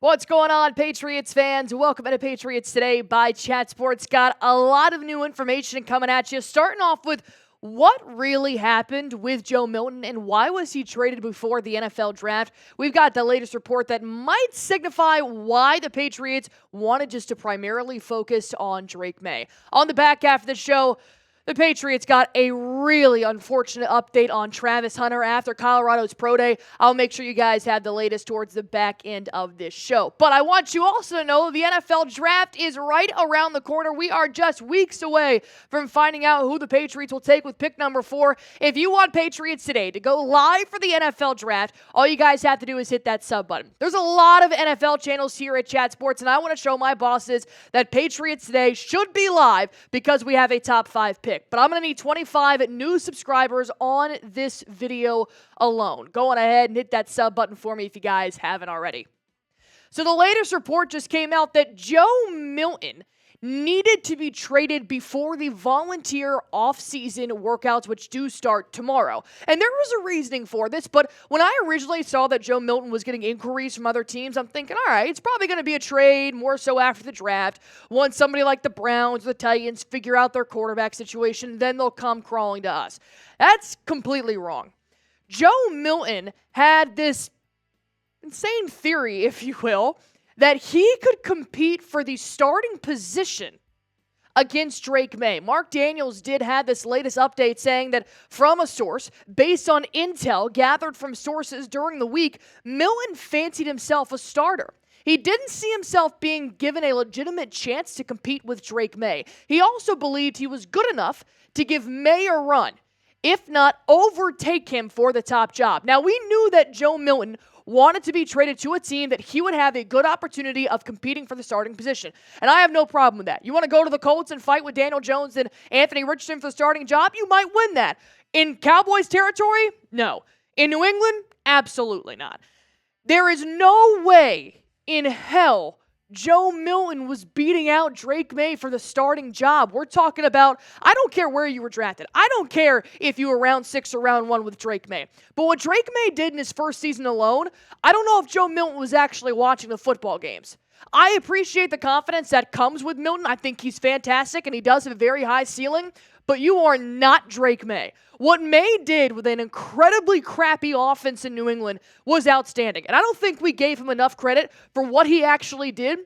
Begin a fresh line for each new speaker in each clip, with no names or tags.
What's going on, Patriots fans? Welcome to Patriots Today by Chat Sports. Got a lot of new information coming at you, starting off with what really happened with Joe Milton and why was he traded before the NFL draft. We've got the latest report that might signify why the Patriots wanted just to primarily focus on Drake May. On the back half of the show, the Patriots got a really unfortunate update on Travis Hunter after Colorado's Pro Day. I'll make sure you guys have the latest towards the back end of this show. But I want you also to know the NFL Draft is right around the corner. We are just weeks away from finding out who the Patriots will take with pick number 4. If you want Patriots Today to go live for the NFL Draft, all you guys have to do is hit that sub button. There's a lot of NFL channels here at Chat Sports, and I want to show my bosses that Patriots Today should be live because we have a top 5 pick. But I'm going to need 25 new subscribers on this video alone. Go on ahead and hit that sub button for me if you guys haven't already. So the latest report just came out that Joe Milton needed to be traded before the volunteer offseason workouts, which do start tomorrow. And there was a reasoning for this, but when I originally saw that Joe Milton was getting inquiries from other teams, I'm thinking, all right, it's probably going to be a trade more so after the draft. Once somebody like the Browns or the Titans figure out their quarterback situation, then they'll come crawling to us. That's completely wrong. Joe Milton had this insane theory, if you will, that he could compete for the starting position against Drake May. Mark Daniels did have this latest update saying that from a source, based on intel gathered from sources during the week, Milton fancied himself a starter. He didn't see himself being given a legitimate chance to compete with Drake May. He also believed he was good enough to give May a run, if not overtake him for the top job. Now, we knew that Joe Milton wanted to be traded to a team that he would have a good opportunity of competing for the starting position. And I have no problem with that. You want to go to the Colts and fight with Daniel Jones and Anthony Richardson for the starting job? You might win that. In Cowboys territory? No. In New England? Absolutely not. There is no way in hell Joe Milton was beating out Drake May for the starting job. We're talking about, I don't care where you were drafted. I don't care if you were round 6 or round 1 with Drake May. But what Drake May did in his first season alone, I don't know if Joe Milton was actually watching the football games. I appreciate the confidence that comes with Milton. I think he's fantastic and he does have a very high ceiling, but you are not Drake May. What May did with an incredibly crappy offense in New England was outstanding. And I don't think we gave him enough credit for what he actually did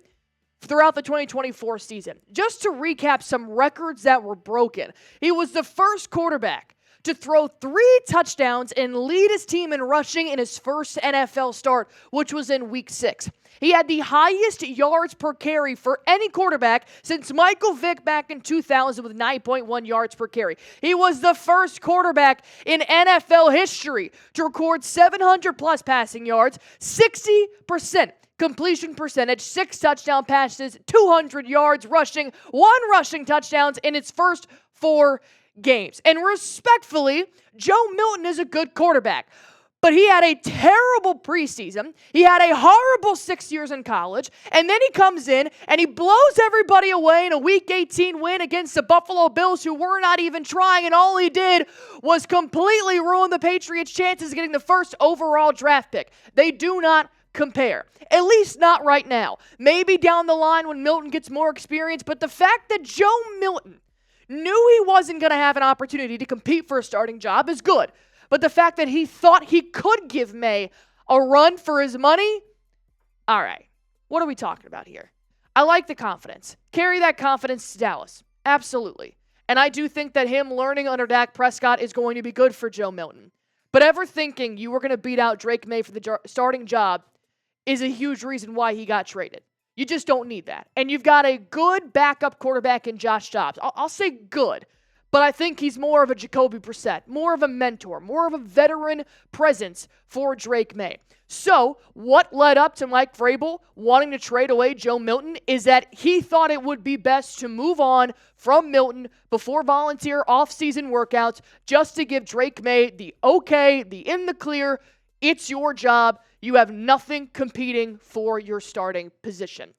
throughout the 2024 season. Just to recap some records that were broken, he was the first quarterback to throw 3 touchdowns and lead his team in rushing in his first NFL start, which was in Week 6. He had the highest yards per carry for any quarterback since Michael Vick back in 2000 with 9.1 yards per carry. He was the first quarterback in NFL history to record 700-plus passing yards, 60% completion percentage, 6 touchdown passes, 200 yards rushing, 1 rushing touchdowns in its first 4 games. And respectfully, Joe Milton is a good quarterback. But he had a terrible preseason. He had a horrible 6 years in college. And then he comes in and he blows everybody away in a Week 18 win against the Buffalo Bills, who were not even trying. And all he did was completely ruin the Patriots' chances of getting the first overall draft pick. They do not compare. At least not right now. Maybe down the line when Milton gets more experience. But the fact that Joe Milton knew he wasn't going to have an opportunity to compete for a starting job is good. But the fact that he thought he could give May a run for his money, all right, what are we talking about here? I like the confidence. Carry that confidence to Dallas. Absolutely. And I do think that him learning under Dak Prescott is going to be good for Joe Milton. But ever thinking you were going to beat out Drake May for the starting job is a huge reason why he got traded. You just don't need that. And you've got a good backup quarterback in Josh Dobbs. I'll say good. But I think he's more of a Jacoby Brissett, more of a mentor, more of a veteran presence for Drake May. So what led up to Mike Vrabel wanting to trade away Joe Milton is that he thought it would be best to move on from Milton before volunteer offseason workouts just to give Drake May the okay, the in the clear, it's your job. You have nothing competing for your starting position.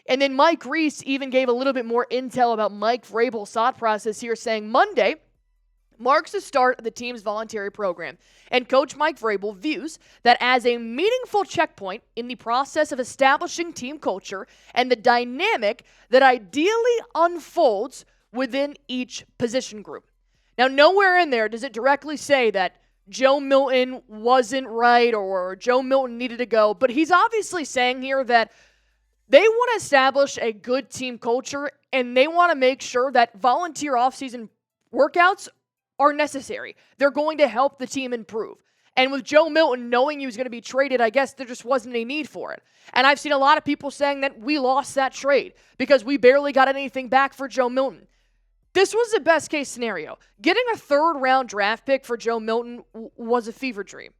And then Mike Reese even gave a little bit more intel about Mike Vrabel's thought process here, saying Monday, marks the start of the team's voluntary program, and Coach Mike Vrabel views that as a meaningful checkpoint in the process of establishing team culture and the dynamic that ideally unfolds within each position group. Now, nowhere in there does it directly say that Joe Milton wasn't right or Joe Milton needed to go, but he's obviously saying here that they want to establish a good team culture and they want to make sure that volunteer offseason workouts are necessary. They're going to help the team improve. And with Joe Milton knowing he was going to be traded, I guess there just wasn't a need for it. And I've seen a lot of people saying that we lost that trade because we barely got anything back for Joe Milton. This was the best case scenario. Getting a third-round draft pick for Joe Milton was a fever dream.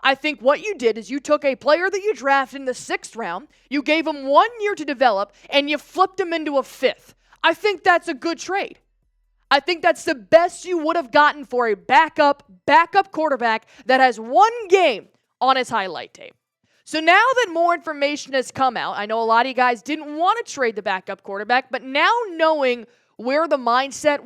I think what you did is you took a player that you drafted in the 6th round, you gave him 1 year to develop, and you flipped him into a 5th. I think that's a good trade. I think that's the best you would have gotten for a backup quarterback that has 1 game on his highlight tape. So now that more information has come out, I know a lot of you guys didn't want to trade the backup quarterback, but now knowing where the mindset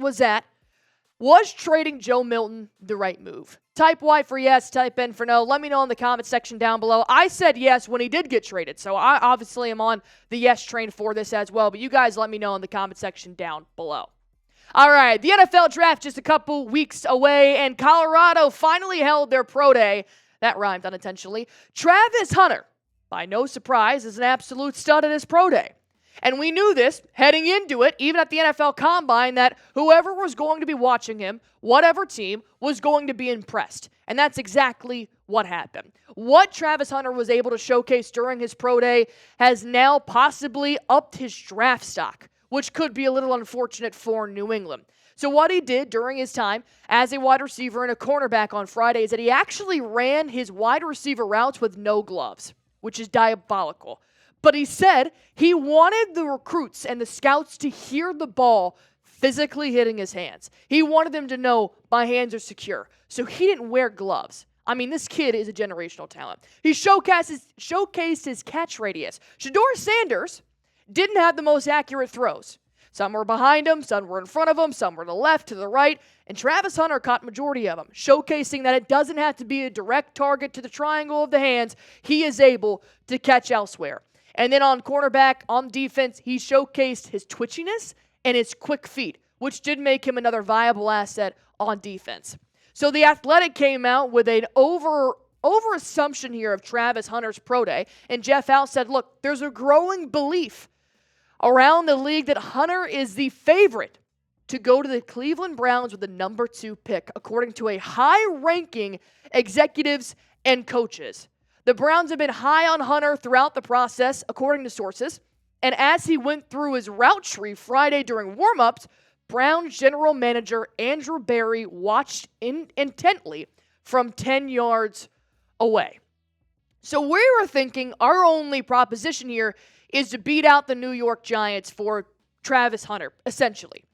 was trading Joe Milton the right move? Type Y for yes, type N for no. Let me know in the comment section down below. I said yes when he did get traded, so I obviously am on the yes train for this as well, but you guys let me know in the comment section down below. All right, the NFL draft just a couple weeks away, and Colorado finally held their pro day. That rhymed unintentionally. Travis Hunter, by no surprise, is an absolute stud at his pro day. And we knew this heading into it, even at the NFL Combine, that whoever was going to be watching him, whatever team, was going to be impressed. And that's exactly what happened. What Travis Hunter was able to showcase during his pro day has now possibly upped his draft stock, which could be a little unfortunate for New England. So what he did during his time as a wide receiver and a cornerback on Friday is that he actually ran his wide receiver routes with no gloves, which is diabolical. But he said he wanted the recruits and the scouts to hear the ball physically hitting his hands. He wanted them to know my hands are secure. So he didn't wear gloves. I mean, this kid is a generational talent. He showcased his catch radius. Shedeur Sanders didn't have the most accurate throws. Some were behind him, some were in front of him, some were to the left, to the right, and Travis Hunter caught majority of them, showcasing that it doesn't have to be a direct target to the triangle of the hands. He is able to catch elsewhere. And then on cornerback, on defense, he showcased his twitchiness and his quick feet, which did make him another viable asset on defense. So the Athletic came out with an over-assumption here of Travis Hunter's pro day, and Jeff Howe said, look, there's a growing belief around the league that Hunter is the favorite to go to the Cleveland Browns with the number 2 pick, according to a high-ranking executives and coaches. The Browns have been high on Hunter throughout the process, according to sources, and as he went through his route tree Friday during warmups, Browns general manager Andrew Berry watched intently from 10 yards away. So we were thinking our only proposition here is to beat out the New York Giants for Travis Hunter, essentially.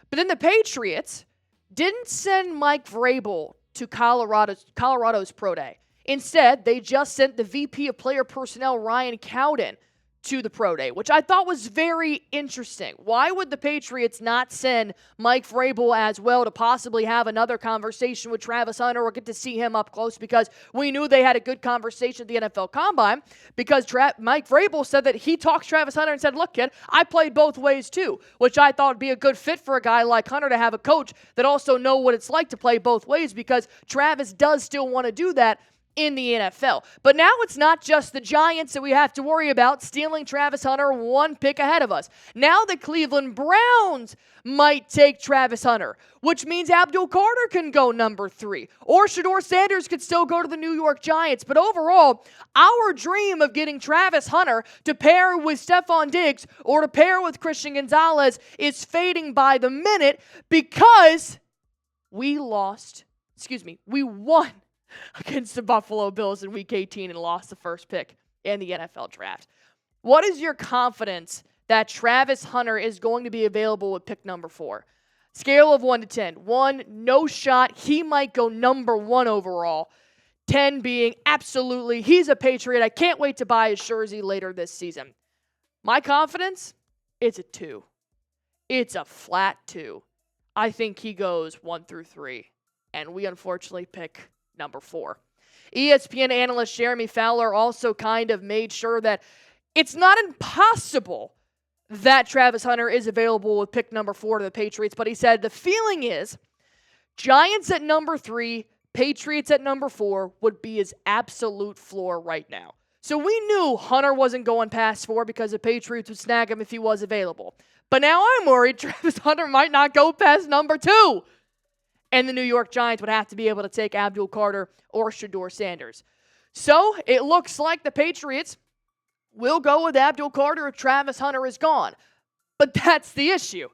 But then the Patriots didn't send Mike Vrabel to Colorado's pro day. Instead, they just sent the VP of Player Personnel, Ryan Cowden, to the pro day, which I thought was very interesting. Why would the Patriots not send Mike Vrabel as well to possibly have another conversation with Travis Hunter or get to see him up close? Because we knew they had a good conversation at the NFL Combine, because Mike Vrabel said that he talked to Travis Hunter and said, look, kid, I played both ways too, which I thought would be a good fit for a guy like Hunter to have a coach that also know what it's like to play both ways, because Travis does still want to do that in the NFL. But now it's not just the Giants that we have to worry about stealing Travis Hunter 1 pick ahead of us. Now the Cleveland Browns might take Travis Hunter, which means Abdul Carter can go number 3, or Shedeur Sanders could still go to the New York Giants. But overall, our dream of getting Travis Hunter to pair with Stephon Diggs or to pair with Christian Gonzalez is fading by the minute, because we won against the Buffalo Bills in Week 18 and lost the first pick in the NFL draft. What is your confidence that Travis Hunter is going to be available with pick number 4? Scale of 1 to 10. 1, no shot. He might go number 1 overall. 10 being absolutely, he's a Patriot. I can't wait to buy his jersey later this season. My confidence? It's a 2. It's a flat 2. I think he goes 1 through 3. and we unfortunately pick number 4. ESPN analyst Jeremy Fowler also kind of made sure that it's not impossible that Travis Hunter is available with pick number 4 to the Patriots, but he said the feeling is Giants at number 3, Patriots at number 4 would be his absolute floor right now. So we knew Hunter wasn't going past 4 because the Patriots would snag him if he was available. But now I'm worried Travis Hunter might not go past number 2. And the New York Giants would have to be able to take Abdul Carter or Shedeur Sanders. So it looks like the Patriots will go with Abdul Carter if Travis Hunter is gone. But that's the issue.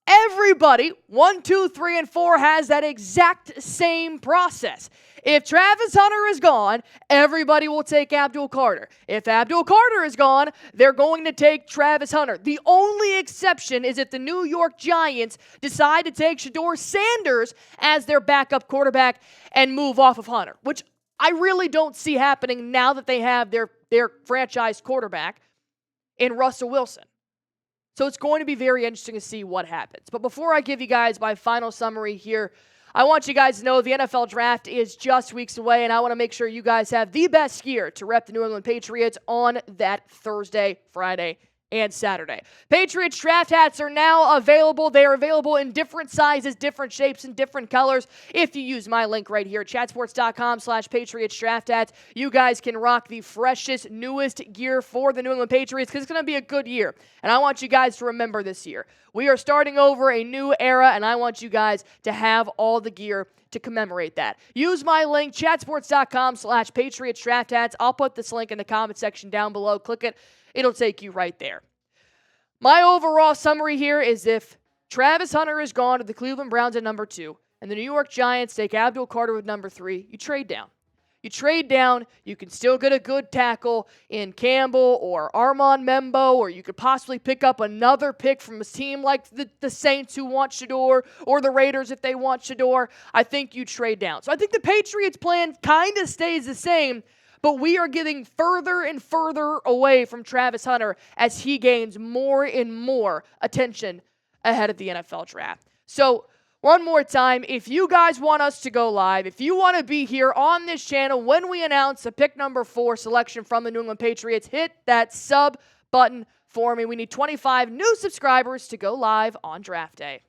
Everybody, 1, 2, 3, and 4, has that exact same process. If Travis Hunter is gone, everybody will take Abdul Carter. If Abdul Carter is gone, they're going to take Travis Hunter. The only exception is if the New York Giants decide to take Shedeur Sanders as their backup quarterback and move off of Hunter, which I really don't see happening now that they have their franchise quarterback in Russell Wilson. So it's going to be very interesting to see what happens. But before I give you guys my final summary here, I want you guys to know the NFL Draft is just weeks away, and I want to make sure you guys have the best gear to rep the New England Patriots on that Thursday, Friday, and Saturday. Patriots draft hats are now available. They are available in different sizes, different shapes, and different colors. If you use my link right here, chatsports.com/Patriots draft hats, you guys can rock the freshest, newest gear for the New England Patriots because it's going to be a good year. And I want you guys to remember this year. We are starting over a new era, and I want you guys to have all the gear to commemorate that. Use my link, chatsports.com/Patriots draft hats. I'll put this link in the comment section down below. Click it. It'll take you right there. My overall summary here is if Travis Hunter is gone to the Cleveland Browns at number 2 and the New York Giants take Abdul Carter with number 3, you trade down. You trade down, you can still get a good tackle in Campbell or Armand Membo, or you could possibly pick up another pick from a team like the Saints who want Shedeur, or the Raiders if they want Shedeur. I think you trade down. So I think the Patriots' plan kind of stays the same, but we are getting further and further away from Travis Hunter as he gains more and more attention ahead of the NFL Draft. So one more time, if you guys want us to go live, if you want to be here on this channel when we announce a pick number 4 selection from the New England Patriots, hit that sub button for me. We need 25 new subscribers to go live on draft day.